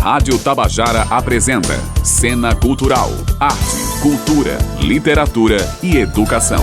Rádio Tabajara apresenta Cena Cultural, arte, cultura, literatura e educação.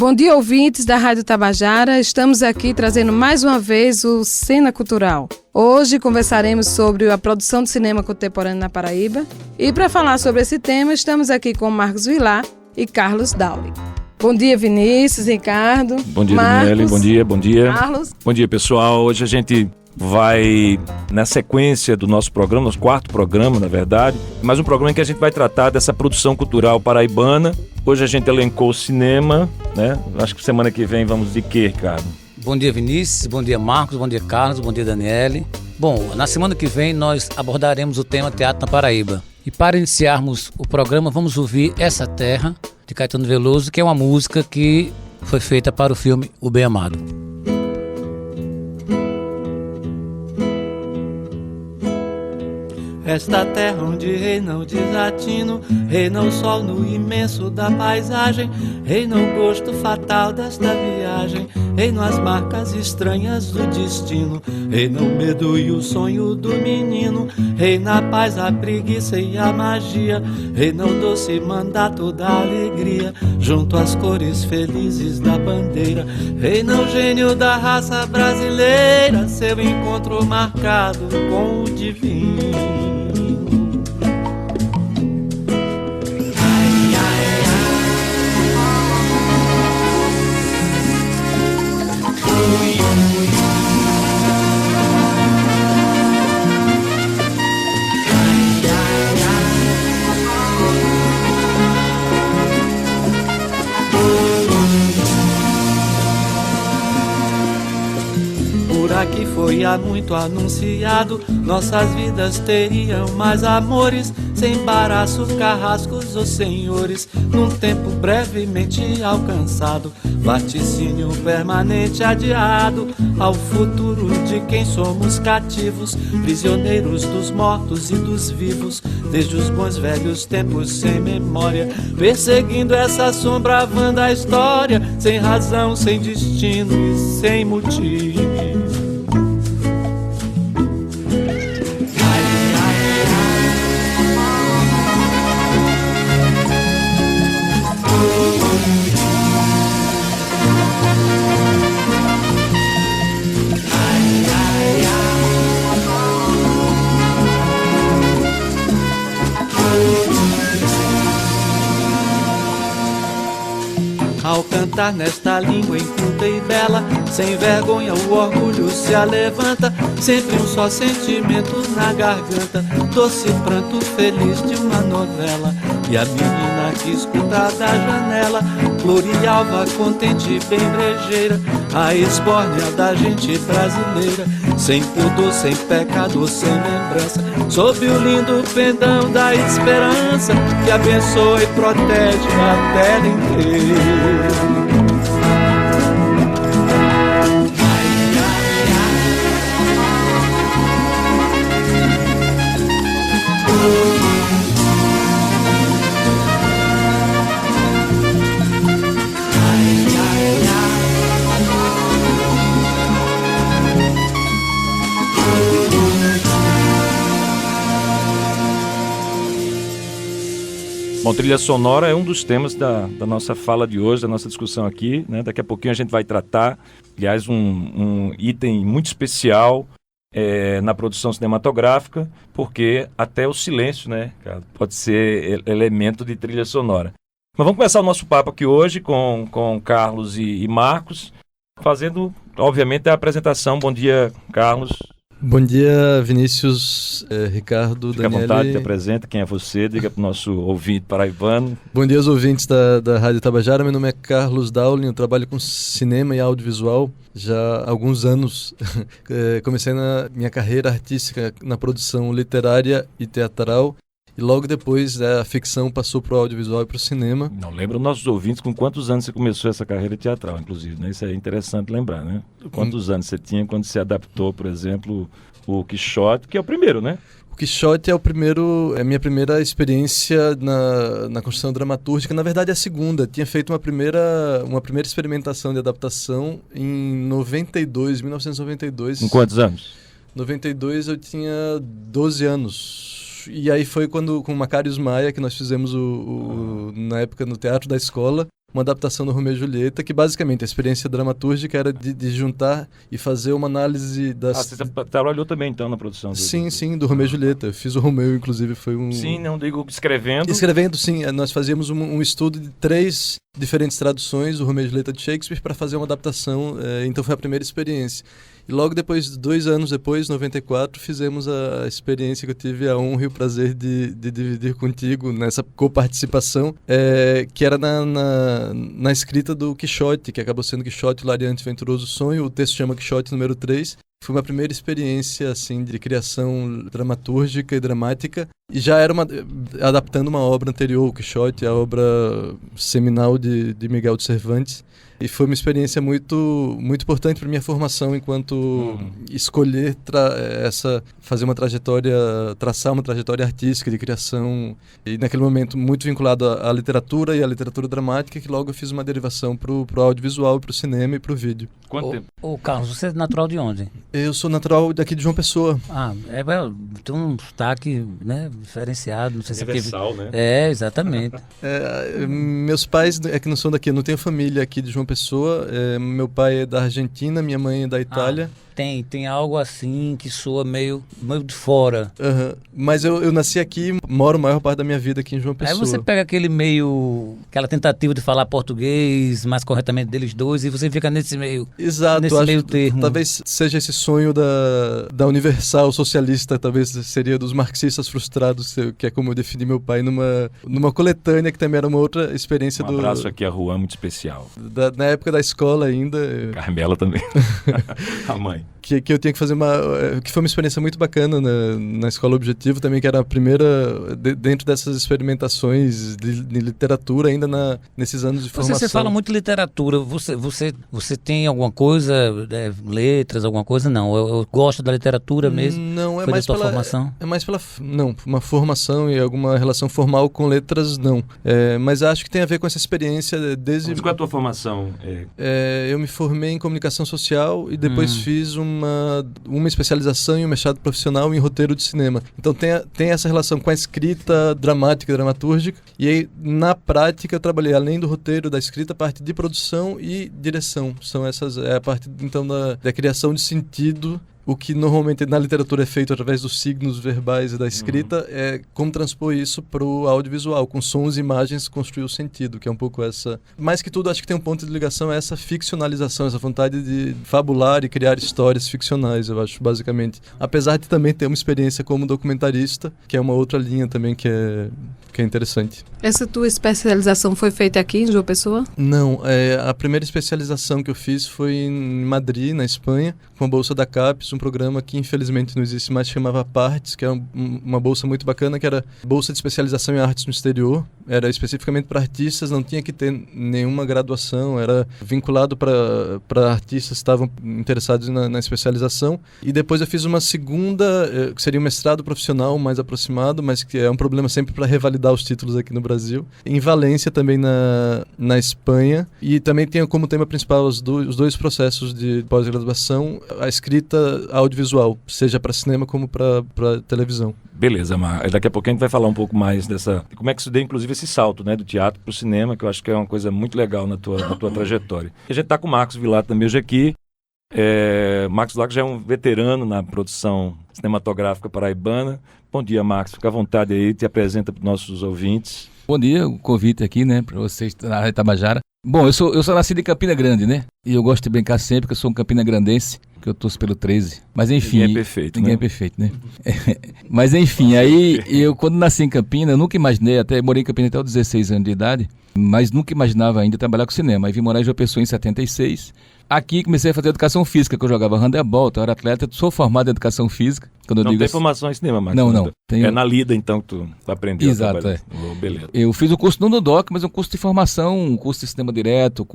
Bom dia, ouvintes da Rádio Tabajara. Estamos aqui trazendo mais uma vez o Cena Cultural. Hoje conversaremos sobre a produção de cinema contemporâneo na Paraíba. E para falar sobre esse tema, estamos aqui com Marcos Vilar e Carlos Dauli. Bom dia, Vinícius, Ricardo. Bom dia, Marcos, Daniele. Bom dia. Carlos. Bom dia, pessoal. Hoje a gente vai, na sequência do nosso programa, nosso quarto programa, na verdade, mais um programa em que a gente vai tratar dessa produção cultural paraibana. Hoje a gente elencou o cinema, né? Acho que semana que vem vamos de quê, Ricardo? Bom dia, Vinícius. Bom dia, Marcos. Bom dia, Carlos. Bom dia, Daniele. Bom, na semana que vem nós abordaremos o tema Teatro na Paraíba. E para iniciarmos o programa, vamos ouvir Essa Terra, de Caetano Veloso, que é uma música que foi feita para o filme O Bem Amado. Esta terra onde reina o desatino, reina o sol no imenso da paisagem, reina o gosto fatal desta viagem, reina as marcas estranhas do destino, reina o medo e o sonho do menino, reina a paz, a preguiça e a magia, reina o doce mandato da alegria, junto às cores felizes da bandeira, reina o gênio da raça brasileira, seu encontro marcado com o divino. Aqui foi há muito anunciado, nossas vidas teriam mais amores, sem embaraço, carrascos ou senhores, num tempo brevemente alcançado, vaticínio permanente adiado, ao futuro de quem somos cativos, prisioneiros dos mortos e dos vivos, desde os bons velhos tempos sem memória, perseguindo essa sombra vanda a história, sem razão, sem destino e sem motivo. Ao cantar nesta língua inculta e bela, sem vergonha o orgulho se alevanta, sempre um só sentimento na garganta, doce pranto feliz de uma novela. E a menina que escuta da janela, glorialva, contente, bem brejeira, a esbórnia da gente brasileira, sem pudor, sem pecado, sem lembrança, sob o lindo pendão da esperança, que abençoa e protege a terra inteira. Bom, trilha sonora é um dos temas da nossa fala de hoje, da nossa discussão aqui, né? Daqui a pouquinho a gente vai tratar, aliás, um item muito especial na produção cinematográfica, porque até o silêncio, né, cara, pode ser elemento de trilha sonora. Mas vamos começar o nosso papo aqui hoje com Carlos e Marcos, fazendo, obviamente, a apresentação. Bom dia, Carlos. Bom dia, Vinícius, Ricardo, Fique Daniele. à vontade, te apresenta, quem é você, diga para o nosso ouvinte paraibano. Bom dia aos ouvintes da Rádio Tabajara, meu nome é Carlos Dauli, eu trabalho com cinema e audiovisual já há alguns anos. Comecei na minha carreira artística na produção literária e teatral, e logo depois a ficção passou para o audiovisual e para o cinema. Não lembra os nossos ouvintes com quantos anos você começou essa carreira teatral, inclusive, né? Isso é interessante lembrar, né? Quantos anos você tinha quando se adaptou, por exemplo, o Quixote, que é o primeiro, né? O Quixote é a minha primeira experiência na construção dramatúrgica. Na verdade, é a segunda. Tinha feito uma primeira experimentação de adaptação em 1992. Com quantos anos? 92 eu tinha 12 anos. E aí foi quando, com o Macarius Maia, que nós fizemos na época no Teatro da Escola, uma adaptação do Romeu e Julieta, que basicamente a experiência dramatúrgica era de juntar e fazer uma análise das... Você trabalhou também, então, na produção? Sim, do Romeu e Julieta. Eu fiz o Romeu, inclusive, foi um... Sim, não digo escrevendo. Escrevendo, sim. Nós fazíamos um estudo de 3 diferentes traduções do Romeu e Julieta de Shakespeare para fazer uma adaptação. Então foi a primeira experiência. E logo depois, 2 anos depois, 94, fizemos a experiência que eu tive a honra e o prazer de dividir contigo nessa coparticipação, que era na escrita do Quixote, que acabou sendo Quixote, Lariante, Venturoso Sonho. O texto chama Quixote número 3. Foi uma primeira experiência assim de criação dramatúrgica e dramática, e já era adaptando uma obra anterior, o Quixote, a obra seminal de Miguel de Cervantes. E foi uma experiência muito, muito importante para minha formação enquanto escolher fazer uma trajetória, traçar uma trajetória artística de criação, e naquele momento muito vinculado à literatura e à literatura dramática, que logo eu fiz uma derivação para o audiovisual, para o cinema e para o vídeo. Quanto tempo? Ô Carlos, você é natural de onde? Eu sou natural daqui de João Pessoa. Tem um sotaque, né, diferenciado, não sei se universal, né? Exatamente. Meus pais que não são daqui, eu não tenho família aqui de João Pessoa. Meu pai é da Argentina, minha mãe é da Itália. Tem algo assim que soa meio de fora. Mas eu nasci aqui, moro a maior parte da minha vida aqui em João Pessoa. Aí você pega aquela tentativa de falar português mais corretamente deles dois, e você fica nesse meio, exato, nesse meio termo. Talvez seja esse sonho da Universal Socialista, talvez seria dos marxistas frustrados, que é como eu defini meu pai numa coletânea, que também era uma outra experiência Um abraço aqui a Juan, muito especial. Na época da escola ainda. Carmela também. A mãe. Que eu tinha que fazer que foi uma experiência muito bacana na Escola Objetivo também, que era a primeira dentro dessas experimentações de literatura ainda nesses anos de formação. Você fala muito de literatura, você tem alguma coisa, letras, alguma coisa? Não, eu gosto da literatura mesmo. Não, foi mais pela formação? É mais uma formação e alguma relação formal com letras, não. Mas acho que tem a ver com essa experiência desde... Mas qual é a tua formação? Eu me formei em comunicação social e depois fiz uma especialização e um mestrado profissional em roteiro de cinema. Então tem essa relação com a escrita dramática e dramatúrgica. E aí, na prática, eu trabalhei além do roteiro, da escrita, a parte de produção e direção. São a parte, então, da criação de sentido. O que normalmente na literatura é feito através dos signos verbais e da escrita, é como transpor isso para o audiovisual, com sons e imagens, construir o sentido, que é um pouco essa... Mais que tudo, acho que tem um ponto de ligação, essa ficcionalização, essa vontade de fabular e criar histórias ficcionais, eu acho, basicamente. Apesar de também ter uma experiência como documentarista, que é uma outra linha também que é interessante. Essa tua especialização foi feita aqui em João Pessoa? Não, a primeira especialização que eu fiz foi em Madrid, na Espanha, com a bolsa da CAPES, um programa que infelizmente não existe mais, chamava Partes, que é uma bolsa muito bacana, que era bolsa de especialização em artes no exterior. Era especificamente para artistas, não tinha que ter nenhuma graduação, era vinculado para artistas que estavam interessados na especialização. E depois eu fiz uma segunda, que seria um mestrado profissional mais aproximado, mas que é um problema sempre para revalidar os títulos aqui no Brasil. Em Valência, também na Espanha. E também tinha como tema principal os dois processos de pós-graduação, a escrita audiovisual, seja para cinema como para televisão. Beleza, Mar. Daqui a pouco a gente vai falar um pouco mais como é que se deu, inclusive, esse salto, né, do teatro para o cinema, que eu acho que é uma coisa muito legal na tua trajetória. E a gente está com o Marcos Vilato também hoje aqui. Marcos Vilato já é um veterano na produção cinematográfica paraibana. Bom dia, Marcos. Fica à vontade aí, te apresenta para os nossos ouvintes. Bom dia, o convite aqui, né, para vocês na Rádio Tabajara. Bom, eu sou nascido em Campina Grande, né? E eu gosto de brincar sempre que eu sou um campina grandense, que eu torço pelo 13. Mas enfim... Ninguém é perfeito, Ninguém é perfeito, né? Mas enfim, aí eu quando nasci em Campina, eu nunca imaginei, até morei em Campina até os 16 anos de idade, mas nunca imaginava ainda trabalhar com cinema. Aí vim morar em João Pessoa em 76. Aqui comecei a fazer educação física, que eu jogava handebol, eu era atleta, sou formado em educação física. Quando não eu tem formação em cinema, Marcos? Não. É na lida, então, que tu aprendeu. Exato, Beleza. Eu fiz um curso no NUDOC, mas um curso de formação, um curso de cinema direto,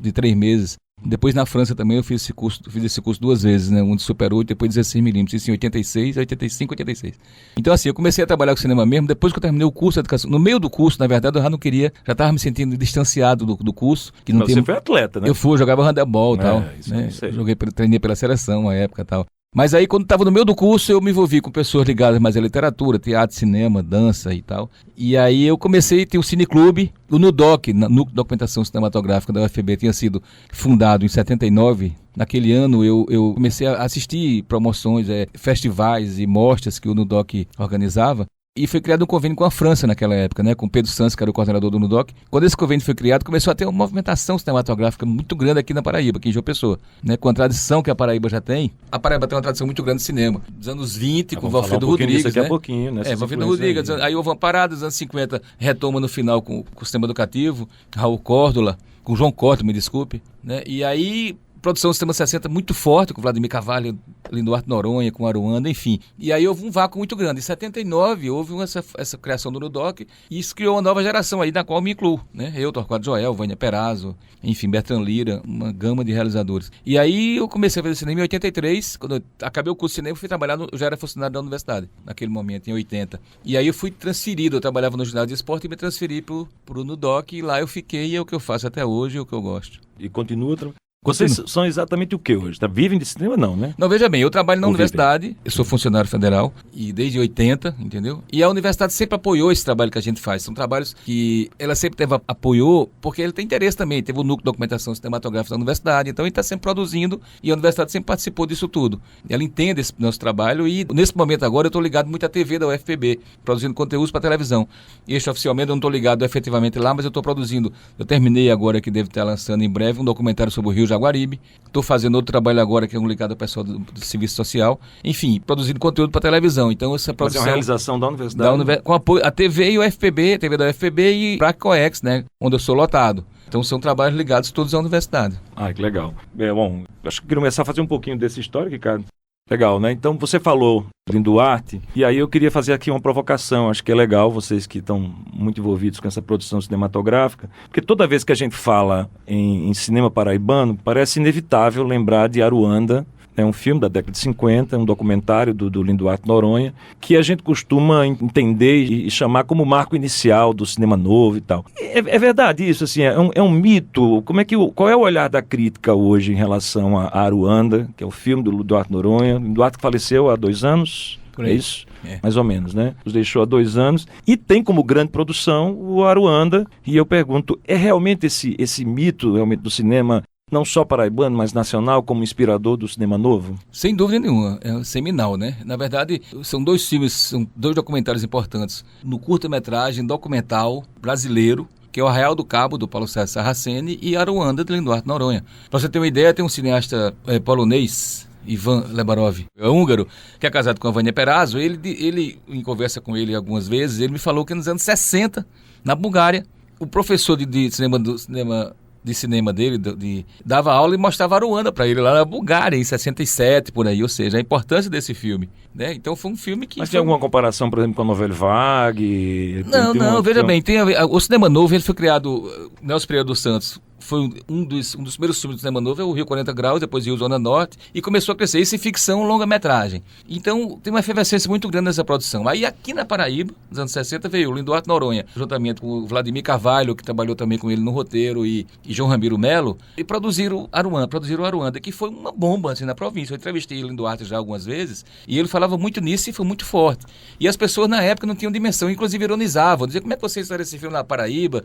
de 3 meses. Depois na França também eu fiz esse curso 2 vezes, né? Um de Super 8, depois 16mm, isso em 86, 85, 86. Então assim, eu comecei a trabalhar com cinema mesmo depois que eu terminei o curso de educação. No meio do curso, na verdade, eu já não queria, já estava me sentindo distanciado do curso. Que não Mas você foi atleta, né? Eu jogava handebol e tal. Isso Né? eu sei. Treinei pela seleção à época e tal. Mas aí, quando estava no meio do curso, eu me envolvi com pessoas ligadas mais à literatura, teatro, cinema, dança e tal. E aí eu comecei a ter o cineclube, o NUDOC, Núcleo de Documentação Cinematográfica da UFPB, tinha sido fundado em 79. Naquele ano eu comecei a assistir promoções, festivais e mostras que o NUDOC organizava. E foi criado um convênio com a França naquela época, né? Com o Pedro Santos, que era o coordenador do NUDOC. Quando esse convênio foi criado, começou a ter uma movimentação cinematográfica muito grande aqui na Paraíba, aqui em João Pessoa. Né? Com a tradição que a Paraíba já tem. A Paraíba tem uma tradição muito grande de cinema. Dos anos 20, com o Valfredo Rodrigues, daqui né? a pouquinho, né? Valfredo Rodrigues. Aí houve uma parada, dos anos 50, retoma no final com o cinema educativo, Raul Córdola, com João Córdola, me desculpe. Né? E aí... produção do Sistema 60 muito forte, com Vladimir Carvalho, Linduarte Noronha, com Aruanda, enfim. E aí houve um vácuo muito grande. Em 79 houve essa criação do NUDOC e isso criou uma nova geração aí, na qual eu me incluo. Né? Eu, Torquato Joel, Vânia Perazzo, enfim, Bertrand Lira, uma gama de realizadores. E aí eu comecei a fazer cinema em 83, quando eu acabei o curso de cinema, eu fui trabalhar, eu já era funcionário da universidade, naquele momento, em 80. E aí eu fui transferido, eu trabalhava no ginásio de esporte e me transferi pro NUDOC e lá eu fiquei e é o que eu faço até hoje, é o que eu gosto. E continua... Vocês são exatamente o que hoje? Vivem de cinema não, né? Não, veja bem, eu trabalho na universidade, eu sou funcionário federal, e desde 80, entendeu? E a universidade sempre apoiou esse trabalho que a gente faz. São trabalhos que ela sempre apoiou, porque ele tem interesse também. Teve o Núcleo de Documentação Cinematográfica da universidade, então ele está sempre produzindo, e a universidade sempre participou disso tudo. Ela entende esse nosso trabalho, e nesse momento agora eu estou ligado muito à TV da UFPB, produzindo conteúdos para televisão. Extraoficialmente eu não estou ligado efetivamente lá, mas eu estou produzindo. Eu terminei agora, que devo estar lançando em breve, um documentário sobre o Rio Jaguaribe. Estou fazendo outro trabalho agora que é um ligado ao pessoal do Serviço Social. Enfim, produzindo conteúdo para televisão. Então essa produção... Mas é uma realização da universidade? Com apoio a TV e o UFPB, a TV da UFPB e a Pracoex, né? Onde eu sou lotado. Então são trabalhos ligados todos à universidade. Ah, que legal. Bom, acho que queria começar a fazer um pouquinho dessa história, Ricardo. Legal, né? Então você falou Linduarte, e aí eu queria fazer aqui uma provocação. Acho que é legal vocês que estão muito envolvidos com essa produção cinematográfica, porque toda vez que a gente fala em cinema paraibano, parece inevitável lembrar de Aruanda. É um filme da década de 50, um documentário do Linduarte Noronha, que a gente costuma entender e chamar como marco inicial do cinema novo e tal. É verdade isso, assim, é um mito? Qual é o olhar da crítica hoje em relação a Aruanda, que é o filme do Linduarte Noronha? Linduarte que faleceu há 2 anos, é isso? É. Mais ou menos, né? Nos deixou há 2 anos. E tem como grande produção o Aruanda. E eu pergunto, é realmente esse mito realmente do cinema não só paraibano, mas nacional, como inspirador do cinema novo? Sem dúvida nenhuma, é seminal, né? Na verdade, são 2 filmes, são 2 documentários importantes. No curta-metragem documental brasileiro, que é o Arraial do Cabo, do Paulo César Sarraceni, e Aruanda, de Linduarte Noronha. Para você ter uma ideia, tem um cineasta polonês, Ivan Lebarov, é húngaro, que é casado com a Vânia Perazzo. Ele, em conversa com ele algumas vezes, ele me falou que nos anos 60, na Bulgária, o professor de cinema dele, dava aula e mostrava Aruanda para ele lá na Bulgária, em 67, por aí, ou seja, a importância desse filme, né? Então foi um filme que... Mas tem alguma comparação, por exemplo, com a Novelle Vague? Não, veja bem, o cinema novo, ele foi criado, Nelson Pereira dos Santos, foi um dos primeiros filmes do cinema novo, é o Rio 40 Graus, depois Rio Zona Norte, e começou a crescer isso em ficção, longa-metragem. Então tem uma efervescência muito grande nessa produção. Aí aqui na Paraíba, nos anos 60, veio o Linduarte Noronha, juntamente com o Vladimir Carvalho, que trabalhou também com ele no roteiro, e João Ramiro Melo, e produziram Aruanda, que foi uma bomba assim, na província. Eu entrevistei o Linduarte já algumas vezes, e ele falava muito nisso e foi muito forte. E as pessoas na época não tinham dimensão, inclusive ironizavam, diziam, como é que vocês fizeram esse filme na Paraíba?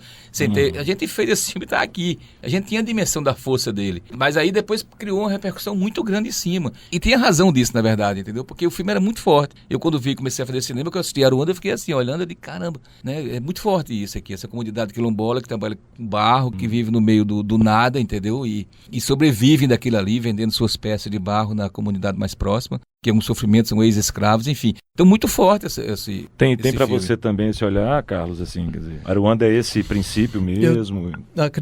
A gente fez esse filme, tá aqui. A gente tinha a dimensão da força dele. Mas aí depois criou uma repercussão muito grande em cima. E tinha razão disso, na verdade, entendeu? Porque o filme era muito forte. Eu, quando comecei a fazer cinema, que eu assisti Aruanda, eu fiquei assim, olhando de caramba, né? É muito forte isso aqui, essa comunidade quilombola que trabalha com barro, que vive no meio do nada, entendeu? E sobrevive daquilo ali, vendendo suas peças de barro na comunidade mais próxima, que é um sofrimento, são ex-escravos, enfim. Então, muito forte esse Tem para você também esse olhar, Carlos, assim, quer dizer, Aruanda é esse princípio mesmo?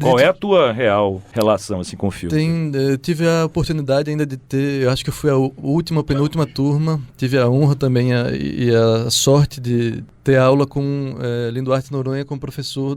Qual é a tua real relação, assim, com o filme? Eu tive a oportunidade ainda de ter, eu acho que eu fui a penúltima turma, tive a honra também e a sorte de ter aula com Linduarte Noronha, como professor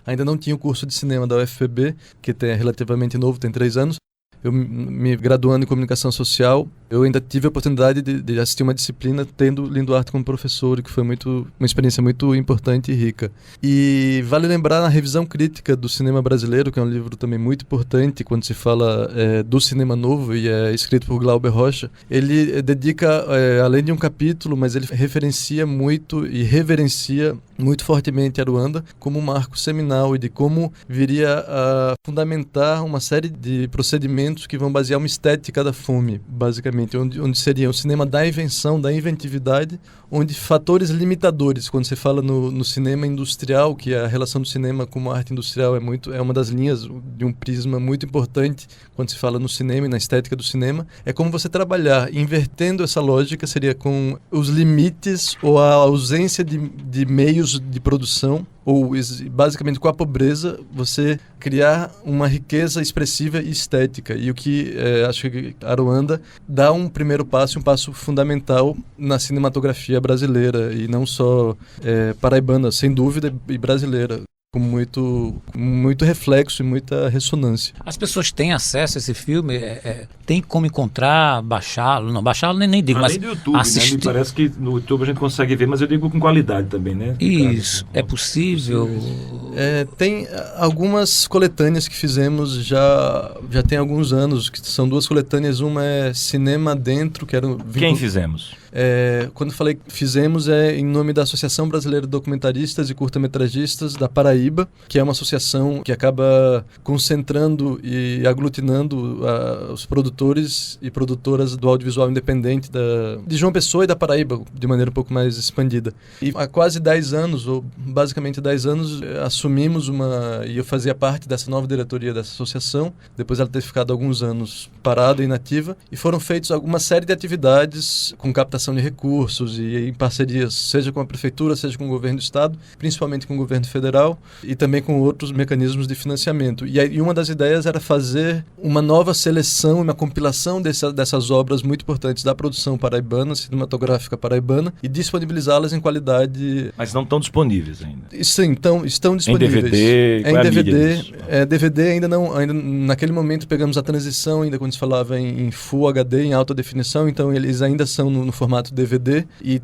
ainda não tinha o curso de cinema da UFPB, que é relativamente novo, tem 3 anos, eu me graduando em comunicação social, eu ainda tive a oportunidade de assistir uma disciplina tendo Lindo Arte como professor, que foi uma experiência muito importante e rica. E vale lembrar na revisão crítica do cinema brasileiro, que é um livro também muito importante quando se fala do cinema novo, e é escrito por Glauber Rocha. Ele dedica, além de um capítulo, mas ele referencia muito e reverencia muito fortemente Aruanda como um marco seminal e de como viria a fundamentar uma série de procedimentos que vão basear uma estética da fome, basicamente, onde seria o cinema da invenção, da inventividade, onde fatores limitadores, quando você fala no cinema industrial, que a relação do cinema com a arte industrial é uma das linhas de um prisma muito importante quando se fala no cinema e na estética do cinema, é como você trabalhar invertendo essa lógica, seria com os limites ou a ausência de meios de produção, ou basicamente com a pobreza, você criar uma riqueza expressiva e estética. E o que acho que Aruanda dá um primeiro passo, um passo fundamental na cinematografia brasileira, e não só paraibana, sem dúvida, e brasileira, com muito reflexo e muita ressonância. As pessoas têm acesso a esse filme? Tem como encontrar, baixá-lo? Não, baixá-lo nem digo, além mas do YouTube, assistir... né? Me parece que no YouTube a gente consegue ver, mas eu digo com qualidade também, né? Isso, é possível? Tem algumas coletâneas que fizemos já tem alguns anos, que são 2 coletâneas. Uma é Cinema Dentro, que era Quem fizemos? Quando falei que fizemos, em nome da Associação Brasileira de Documentaristas e Curta-Metragistas da Paraíba, que é uma associação que acaba concentrando e aglutinando os produtores e produtoras do audiovisual independente de João Pessoa e da Paraíba, de maneira um pouco mais expandida. E há quase 10 anos, ou basicamente 10 anos, assumimos e eu fazia parte dessa nova diretoria dessa associação, depois ela ter ficado alguns anos parada e inativa, e foram feitas uma série de atividades com captação de recursos e em parcerias, seja com a prefeitura, seja com o governo do estado, principalmente com o governo federal, e também com outros mecanismos de financiamento. E uma das ideias era fazer uma nova seleção, uma compilação dessas obras muito importantes da produção paraibana, cinematográfica paraibana, e disponibilizá-las em qualidade... Mas não estão disponíveis ainda. Sim, estão disponíveis. Em DVD? DVD ainda não. Ainda naquele momento pegamos a transição, ainda quando se falava em Full HD, em alta definição, então eles ainda são no formato DVD, e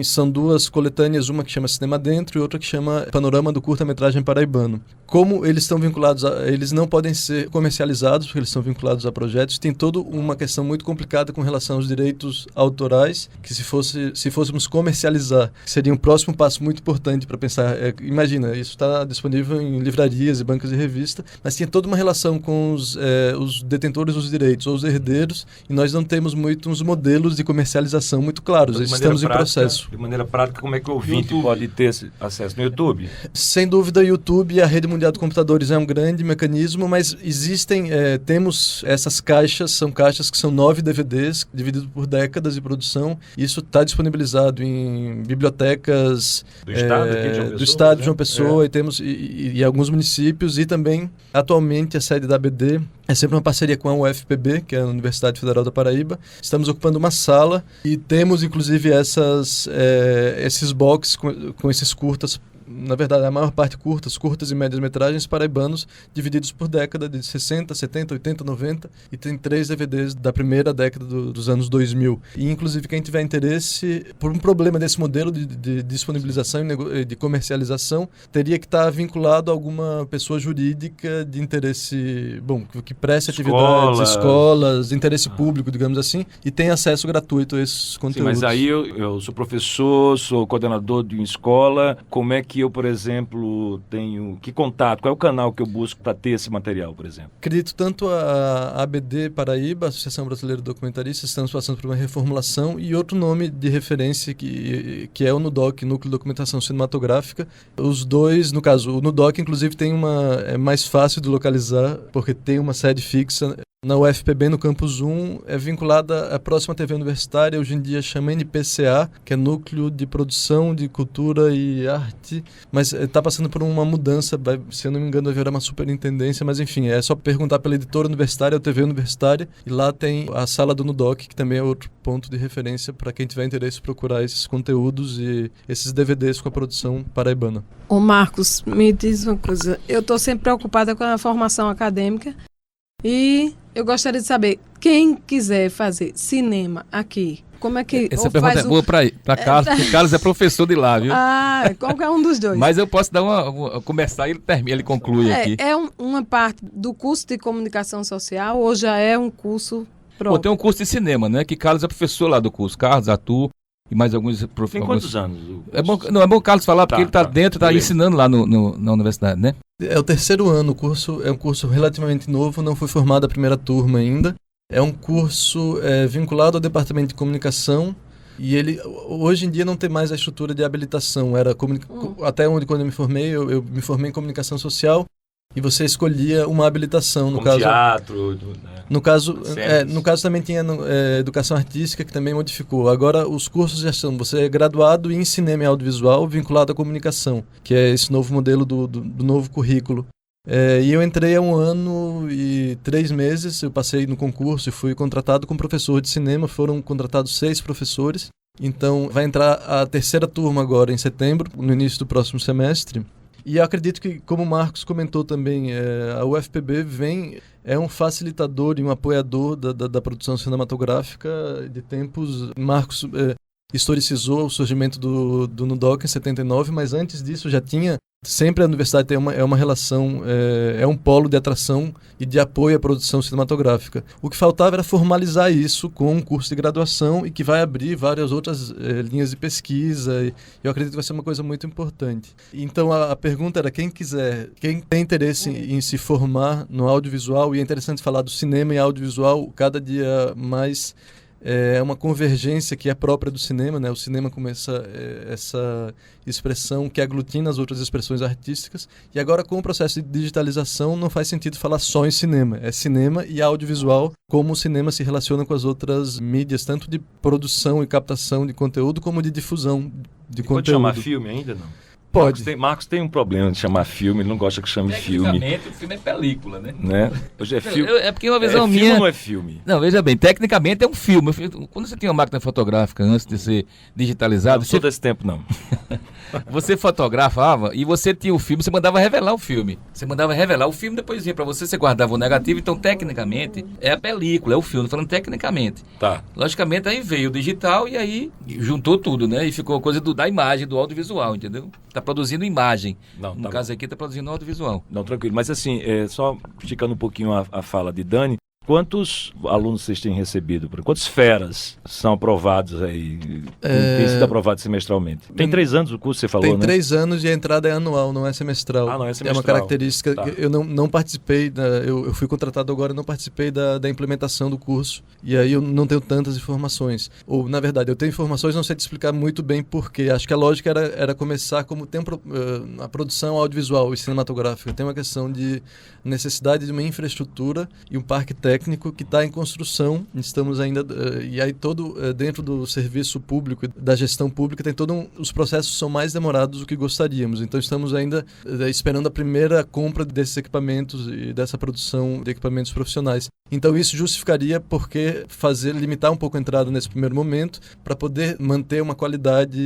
são 2 coletâneas, uma que chama Cinema Dentro e outra que chama Panorama do Curta-Metragem Paraibano. Como eles estão vinculados eles não podem ser comercializados, porque eles são vinculados a projetos, tem toda uma questão muito complicada com relação aos direitos autorais, que se fôssemos comercializar, seria um próximo passo muito importante para pensar. Imagina, isso está disponível em livrarias e bancas de revista, mas tem toda uma relação com os detentores dos direitos, ou os herdeiros, e nós não temos uns modelos de comercialização muito claros. Estamos em processo. De maneira prática, como é que o ouvinte pode ter esse acesso no YouTube? Sem dúvida, o YouTube e a Rede Mundial de Computadores é um grande mecanismo, mas temos essas caixas, são caixas que são 9 DVDs, divididos por décadas de produção. Isso está disponibilizado em bibliotecas do estado de João Pessoa, e temos e alguns municípios, e também, atualmente, a sede da ABD é sempre uma parceria com a UFPB, que é a Universidade Federal da Paraíba. Estamos ocupando uma sala e temos, inclusive, esses boxes com esses curtas, na verdade, a maior parte curtas e médias metragens paraibanos, divididos por década, de 60, 70, 80, 90, e tem 3 DVDs da primeira década dos anos 2000. E, inclusive, quem tiver interesse, por um problema desse modelo de disponibilização e de comercialização, teria que estar vinculado a alguma pessoa jurídica de interesse, que preste atividades, escolas, de interesse público, digamos assim, e tem acesso gratuito a esses conteúdos. Sim, mas aí eu sou professor, sou coordenador de uma escola, como é que eu, por exemplo, tenho que contato? Qual é o canal que eu busco para ter esse material, por exemplo? Acredito tanto a ABD Paraíba, Associação Brasileira de Documentaristas, estamos passando por uma reformulação, e outro nome de referência que é o NUDOC, Núcleo de Documentação Cinematográfica. Os dois, no caso, o NUDOC, inclusive, é mais fácil de localizar, porque tem uma sede fixa na UFPB, no Campus 1, é vinculada à próxima TV universitária, hoje em dia chama NPCA, que é Núcleo de Produção de Cultura e Arte, mas está passando por uma mudança, se eu não me engano vai virar uma superintendência, mas enfim, é só perguntar pela editora universitária ou TV universitária, e lá tem a sala do NUDOC, que também é outro ponto de referência para quem tiver interesse em procurar esses conteúdos e esses DVDs com a produção paraibana. Ô Marcos, me diz uma coisa, eu estou sempre preocupada com a formação acadêmica, e Eu gostaria de saber, quem quiser fazer cinema aqui, como é que... Essa pergunta é boa para Carlos, porque Carlos é professor de lá, viu? Qualquer um dos dois. Mas eu posso dar começar e ele termina, ele conclui aqui. Uma parte do curso de comunicação social ou já é um curso próprio? Tem um curso de cinema, né? Que Carlos é professor lá do curso. Carlos, Arthur e mais alguns professores. Tem quantos anos? É bom Carlos falar, porque ele está dentro, está ensinando lá na universidade, né? É o terceiro ano, o curso é um curso relativamente novo, não foi formada a primeira turma ainda. É um curso vinculado ao departamento de comunicação e ele hoje em dia não tem mais a estrutura de habilitação. Era até quando eu me formei, eu me formei em comunicação social e você escolhia uma habilitação, no caso teatro, né? No caso também tinha educação artística, que também modificou. Agora os cursos já são, você é graduado em cinema e audiovisual vinculado à comunicação, que é esse novo modelo do novo currículo. E eu entrei há 1 ano e 3 meses, eu passei no concurso e fui contratado como professor de cinema, foram contratados 6 professores, então vai entrar a terceira turma agora em setembro, no início do próximo semestre. E eu acredito que, como o Marcos comentou também, a UFPB é um facilitador e um apoiador da produção cinematográfica de tempos. Marcos historicizou o surgimento do NUDOC em 79, mas antes disso já tinha. Sempre a universidade tem uma relação, é um polo de atração e de apoio à produção cinematográfica. O que faltava era formalizar isso com um curso de graduação e que vai abrir várias outras linhas de pesquisa. E eu acredito que vai ser uma coisa muito importante. Então a pergunta era quem tem interesse em se formar no audiovisual, e é interessante falar do cinema e audiovisual cada dia mais. É uma convergência que é própria do cinema, né? O cinema começa essa expressão que aglutina as outras expressões artísticas, e agora com o processo de digitalização não faz sentido falar só em cinema, é cinema e audiovisual, como o cinema se relaciona com as outras mídias, tanto de produção e captação de conteúdo, como de difusão de conteúdo. Pode chamar filme ainda, não? Pode. Marcos tem um problema de chamar filme, ele não gosta que chame filme. Tecnicamente, o filme é película, né? Hoje é filme. É porque uma visão filme minha... ou não é filme? Não, veja bem, tecnicamente é um filme. Quando você tinha uma máquina fotográfica antes de ser digitalizado... Não sou desse tempo, não. Você fotografava e você tinha o filme, você mandava revelar o filme. Você mandava revelar o filme, depois vinha pra você guardava o negativo. Então, tecnicamente, é a película, é o filme. Tô falando tecnicamente. Tá. Logicamente, aí veio o digital e aí juntou tudo, né? E ficou a coisa da imagem, do audiovisual, entendeu? Tá produzindo imagem. No caso aqui, tá produzindo audiovisual. Não, tranquilo. Mas assim, só esticando um pouquinho a fala de Dani, quantos alunos vocês têm recebido? Quantas feras são aprovados aí? Tem sido aprovado semestralmente? Tem 3 anos o curso, você falou, né? Tem 3 anos e a entrada é anual, não é semestral. Não é semestral. É uma característica que eu não participei, eu fui contratado agora e não participei da implementação do curso. E aí eu não tenho tantas informações. Ou, na verdade, eu tenho informações, não sei te explicar muito bem porquê. Acho que a lógica era começar como tem a produção audiovisual e cinematográfica. Tem uma questão de necessidade de uma infraestrutura e um parque técnico que está em construção. Estamos ainda... e aí dentro do serviço público, da gestão pública, os processos são mais demorados do que gostaríamos. Então estamos ainda esperando a primeira compra desses equipamentos e dessa produção de equipamentos profissionais. Então isso justificaria porque limitar um pouco a entrada nesse primeiro momento para poder manter uma qualidade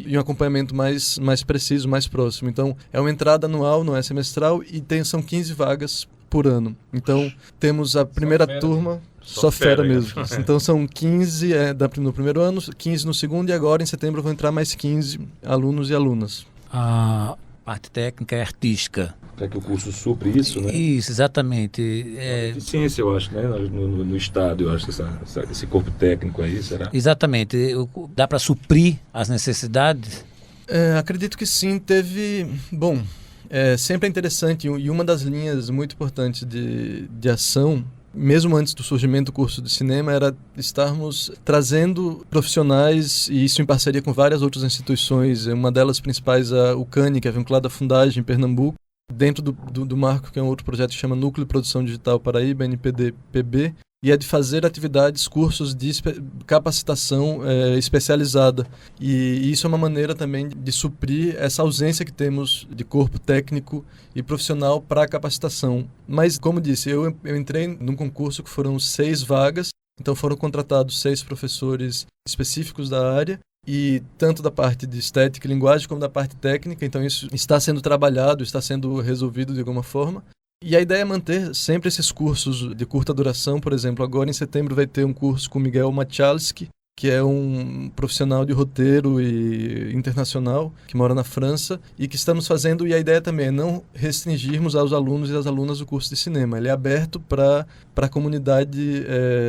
e um acompanhamento mais preciso, mais próximo. Então é uma entrada anual, não é semestral, e são 15 vagas por ano. Então temos a primeira turma... Só fera mesmo. Então são 15 no primeiro ano, 15 no segundo, e agora em setembro vão entrar mais 15 alunos e alunas. A parte técnica e artística. Para que o curso supre isso, né? Isso, exatamente. Eficiência, eu acho, né? No estado, eu acho, esse corpo técnico aí, será? Exatamente. Dá para suprir as necessidades? Acredito que sim. Sempre é interessante, e uma das linhas muito importantes de ação, mesmo antes do surgimento do curso de cinema, era estarmos trazendo profissionais, e isso em parceria com várias outras instituições, uma delas principais, a UCANI, que é vinculada à Fundagem em Pernambuco, dentro do marco, que é um outro projeto que chama Núcleo de Produção Digital Paraíba, NPD-PB, e é de fazer atividades, cursos de capacitação especializada. E isso é uma maneira também de suprir essa ausência que temos de corpo técnico e profissional para a capacitação. Mas, como disse, eu entrei num concurso que foram 6 vagas, então foram contratados 6 professores específicos da área, e tanto da parte de estética e linguagem como da parte técnica. Então isso está sendo trabalhado, está sendo resolvido de alguma forma. E a ideia é manter sempre esses cursos de curta duração. Por exemplo, agora em setembro vai ter um curso com Miguel Machalski, que é um profissional de roteiro e internacional, que mora na França, e que estamos fazendo, e a ideia também é não restringirmos aos alunos e às alunas do curso de cinema. Ele é aberto para a comunidade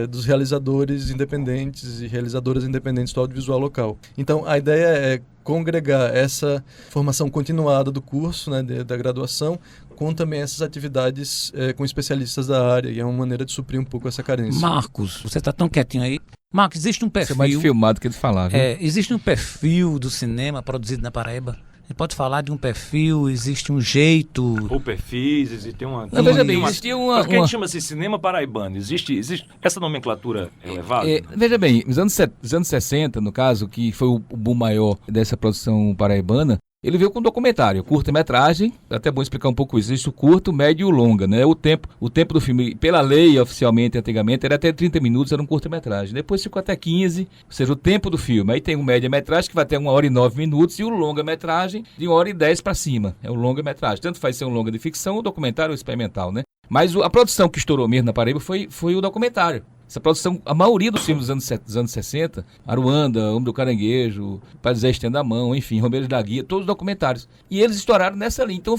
dos realizadores independentes e realizadoras independentes do audiovisual local. Então, a ideia é congregar essa formação continuada do curso, né, da graduação, com também essas atividades com especialistas da área, e é uma maneira de suprir um pouco essa carência. Marcos, você está tão quietinho aí. Marcos, existe um perfil... Você é mais filmado que ele falar, viu? Existe um perfil do cinema produzido na Paraíba? Você pode falar de um perfil, existe um jeito... Ou perfis, existe uma... Não, veja bem, existia uma... Mas que a gente chama assim, cinema paraibano, existe essa nomenclatura elevada? Veja bem, nos anos 60, no caso, que foi o boom maior dessa produção paraibana, ele veio com um documentário, curta-metragem, até bom explicar um pouco isso, existe o curto, médio e o longa, né? O tempo do filme, pela lei oficialmente, antigamente, era até 30 minutos, era um curta-metragem. Depois ficou até 15, ou seja, o tempo do filme. Aí tem o média-metragem, que vai até 1 hora e 9 minutos, e o longa-metragem, de 1 hora e 10 para cima. É o longa-metragem. Tanto faz ser um longa de ficção ou documentário experimental, né? Mas a produção que estourou mesmo na Paraíba foi o documentário. Essa produção, a maioria dos filmes dos anos 60, Aruanda, Homem do Caranguejo, Pai Zé Estenda a Mão, enfim, Romeiros da Guia, todos documentários. E eles estouraram nessa linha. Então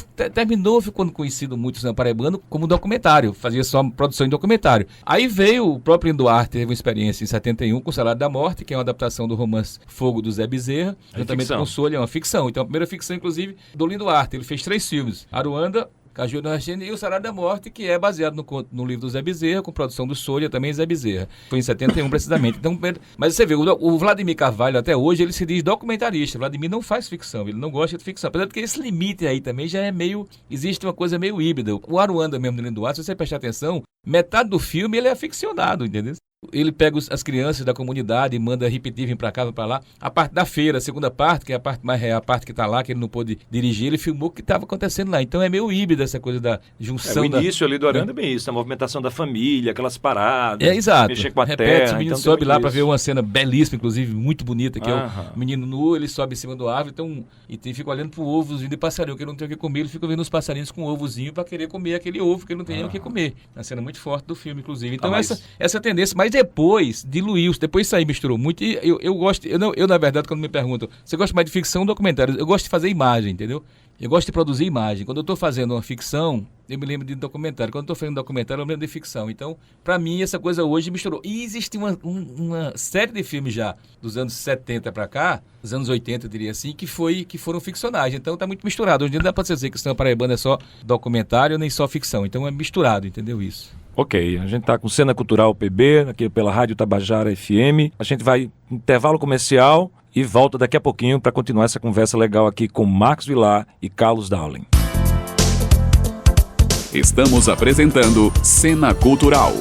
ficando conhecido muito o cinema paraibano como documentário, fazia só produção em documentário. Aí veio o próprio Lino Duarte, teve uma experiência em 71 com O Salário da Morte, que é uma adaptação do romance Fogo do Zé Bezerra, juntamente com o Solha, é uma ficção. Então a primeira ficção, inclusive, do Lino Duarte. Ele fez 3 filmes, Aruanda, Caju do Rachene e O Salário da Morte, que é baseado no livro do Zé Bezerra, com produção do Solha, também Zé Bezerra. Foi em 71, precisamente. Então, mas você vê, o Vladimir Carvalho, até hoje, ele se diz documentarista. O Vladimir não faz ficção, ele não gosta de ficção. Apesar de que esse limite aí também já é meio... Existe uma coisa meio híbrida. O Aruanda mesmo do Lino Duarte, se você prestar atenção, metade do filme ele é ficcionado, entendeu? Ele pega as crianças da comunidade e manda repetir, vir pra cá, pra lá. A parte da feira, a segunda parte, que é a parte mais real, a parte que tá lá, que ele não pôde dirigir, ele filmou o que estava acontecendo lá. Então é meio híbrido essa coisa da junção. O início ali do Aruanda é bem isso, a movimentação da família, aquelas paradas. Exato. Mexer com a Repete, terra. o menino Então sobe lá para ver uma cena belíssima, inclusive, muito bonita, que é Aham. o menino nu, ele sobe em cima do árvore, então, fica olhando pro ovozinho de passarinho, que ele não tem o que comer, ele fica vendo os passarinhos com o ovozinho para querer comer aquele ovo que ele não tem o que comer. Uma cena muito forte do filme, inclusive. Então essa tendência, mas depois diluiu, depois isso aí misturou muito, e eu gosto, eu na verdade, quando me perguntam, você gosta mais de ficção ou documentário? Eu gosto de fazer imagem, entendeu? Eu gosto de produzir imagem. Quando eu estou fazendo uma ficção, eu me lembro de documentário. Quando eu estou fazendo documentário, eu me lembro de ficção. Então, para mim, essa coisa hoje misturou. E existe uma série de filmes já dos anos 70 para cá, dos anos 80, eu diria assim, que foram ficcionais. Então, tá muito misturado. Hoje em dia não dá para dizer que o cinema paraibano é só documentário nem só ficção. Então, é misturado, entendeu isso? Ok, a gente está com Cena Cultural PB, aqui pela Rádio Tabajara FM. A gente vai intervalo comercial e volta daqui a pouquinho para continuar essa conversa legal aqui com Marcos Vilar e Carlos Dowling. Estamos apresentando Cena Cultural.